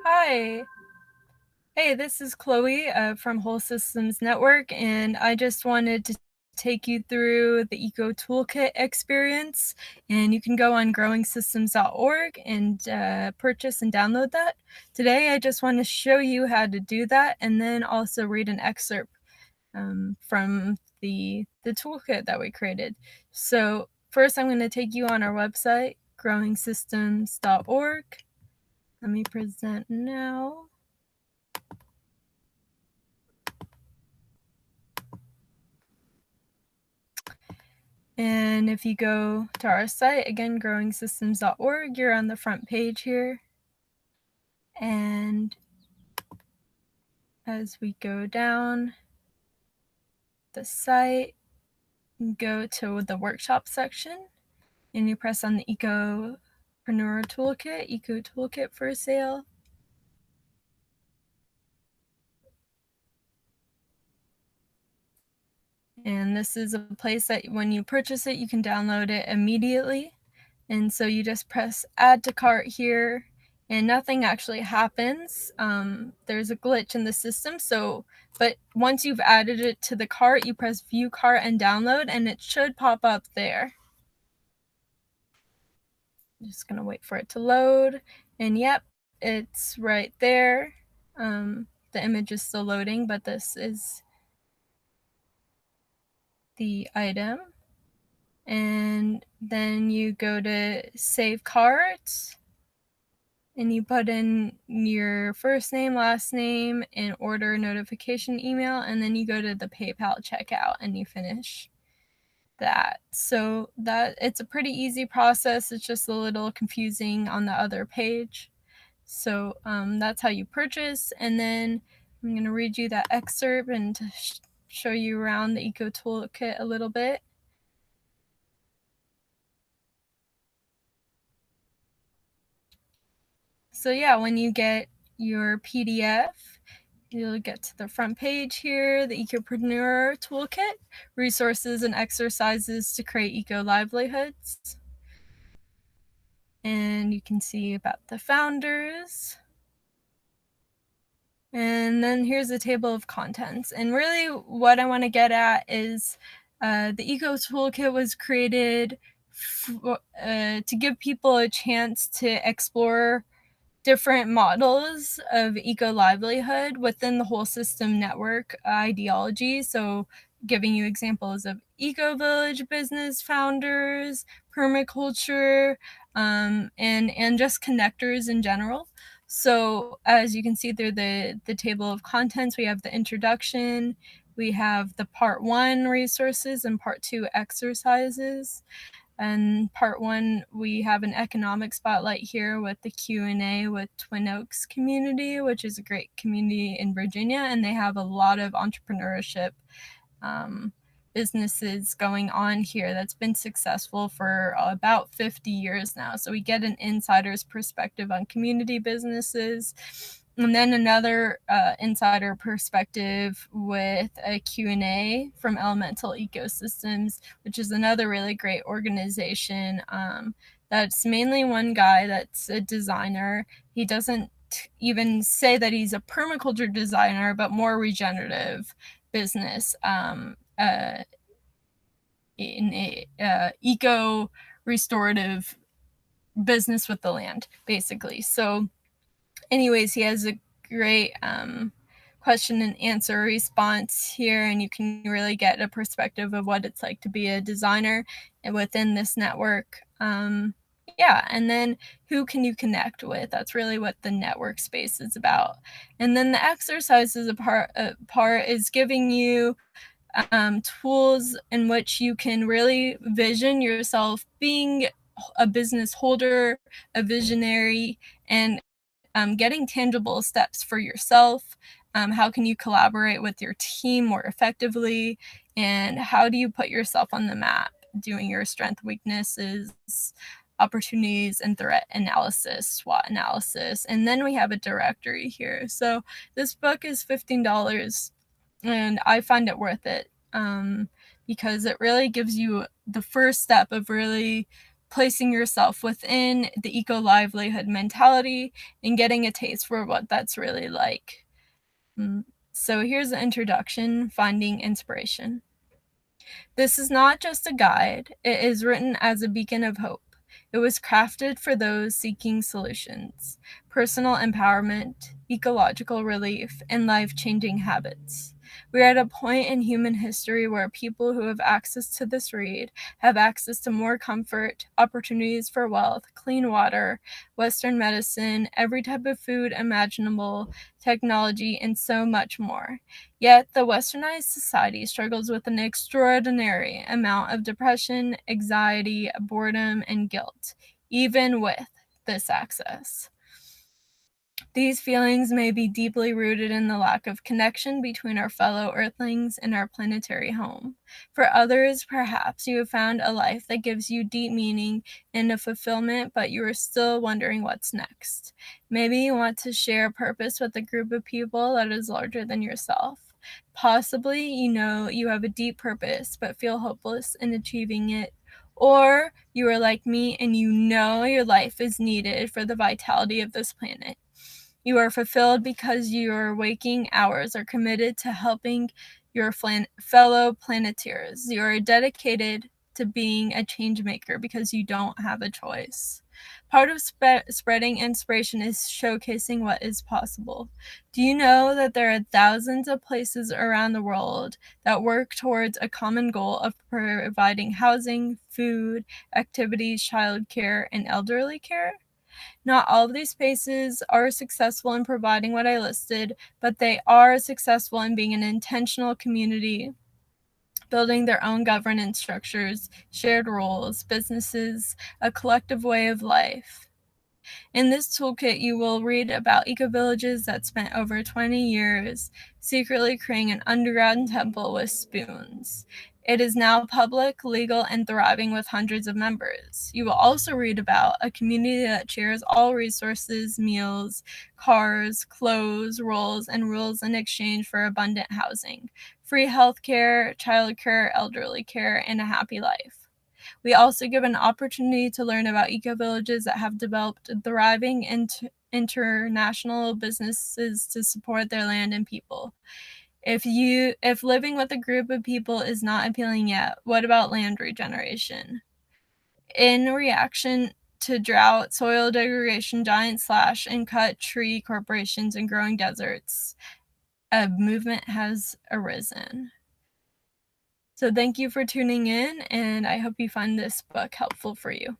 Hi. Hey, this is Chloe from Whole Systems Network, and I just wanted to take you through the Eco Toolkit experience. And you can go on growingsystems.org and purchase and download that. Today, I just want to show you how to do that and then also read an excerpt from the toolkit that we created. So first, I'm going to take you on our website, growingsystems.org. Let me present now. And if you go to our site, again, growingsystems.org, you're on the front page here. And as we go down the site, go to the workshop section, and you press on the Ecopreneur Toolkit, Eco Toolkit for sale. And this is a place that when you purchase it, you can download it immediately. And so you just press add to cart here and nothing actually happens. There's a glitch in the system. But once you've added it to the cart, you press view cart and download and it should pop up there. I'm just gonna wait for it to load. And yep, it's right there. The image is still loading, but this is the item. And then you go to save cart and you put in your first name, last name, and order notification email, and then you go to the PayPal checkout and you finish that. So that it's a pretty easy process. It's just a little confusing on the other page. So that's how you purchase. And then I'm going to read you that excerpt and to show you around the Eco Toolkit a little bit. So yeah, when you get your PDF, you'll get to the front page here, the Ecopreneur Toolkit, resources and exercises to create eco livelihoods. And you can see about the founders. And then here's the table of contents. And really what I want to get at is the Eco Toolkit was created to give people a chance to explore different models of eco livelihood within the whole system network ideology. So giving you examples of eco village business founders, permaculture, and just connectors in general. So as you can see through the table of contents, we have the introduction, we have the part 1 resources and part 2 exercises. And part 1, we have an economic spotlight here with the Q&A with Twin Oaks community, which is a great community in Virginia, and they have a lot of entrepreneurship businesses going on here that's been successful for about 50 years now. So we get an insider's perspective on community businesses. And then another insider perspective with a Q&A from Elemental Ecosystems, which is another really great organization. That's mainly one guy that's a designer. He doesn't even say that he's a permaculture designer, but more regenerative business in a eco restorative business with the land, basically. So anyways, he has a great question and answer response here, and you can really get a perspective of what it's like to be a designer within this network. Yeah, and then who can you connect with? That's really what the network space is about. And then the exercises part is giving you tools in which you can really vision yourself being a business holder, a visionary, and getting tangible steps for yourself. How can you collaborate with your team more effectively? And how do you put yourself on the map doing your strength, weaknesses, opportunities, and threat analysis, SWOT analysis? And then we have a directory here. So this book is $15 and I find it worth it because it really gives you the first step of really placing yourself within the eco-livelihood mentality and getting a taste for what that's really like. So here's the introduction, Finding Inspiration. This is not just a guide, it is written as a beacon of hope. It was crafted for those seeking solutions, personal empowerment, ecological relief, and life-changing habits. We are at a point in human history where people who have access to this read have access to more comfort, opportunities for wealth, clean water, Western medicine, every type of food imaginable, technology, and so much more. Yet the westernized society struggles with an extraordinary amount of depression, anxiety, boredom, and guilt, even with this access. These feelings may be deeply rooted in the lack of connection between our fellow earthlings and our planetary home. For others, perhaps you have found a life that gives you deep meaning and a fulfillment, but you are still wondering what's next. Maybe you want to share a purpose with a group of people that is larger than yourself. Possibly, you know you have a deep purpose, but feel hopeless in achieving it. Or you are like me and you know your life is needed for the vitality of this planet. You are fulfilled because your waking hours are committed to helping your fellow planeteers. You are dedicated to being a change maker because you don't have a choice. Part of spreading inspiration is showcasing what is possible. Do you know that there are thousands of places around the world that work towards a common goal of providing housing, food, activities, childcare, and elderly care? Not all of these spaces are successful in providing what I listed, but they are successful in being an intentional community, building their own governance structures, shared roles, businesses, a collective way of life. In this toolkit, you will read about eco-villages that spent over 20 years secretly creating an underground temple with spoons. It is now public, legal, and thriving with hundreds of members. You will also read about a community that shares all resources, meals, cars, clothes, roles, and rules in exchange for abundant housing, free healthcare, childcare, elderly care, and a happy life. We also give an opportunity to learn about eco-villages that have developed thriving international businesses to support their land and people. If living with a group of people is not appealing yet, what about land regeneration? In reaction to drought, soil degradation, giant slash and cut tree corporations, and growing deserts, a movement has arisen. So thank you for tuning in, and I hope you find this book helpful for you.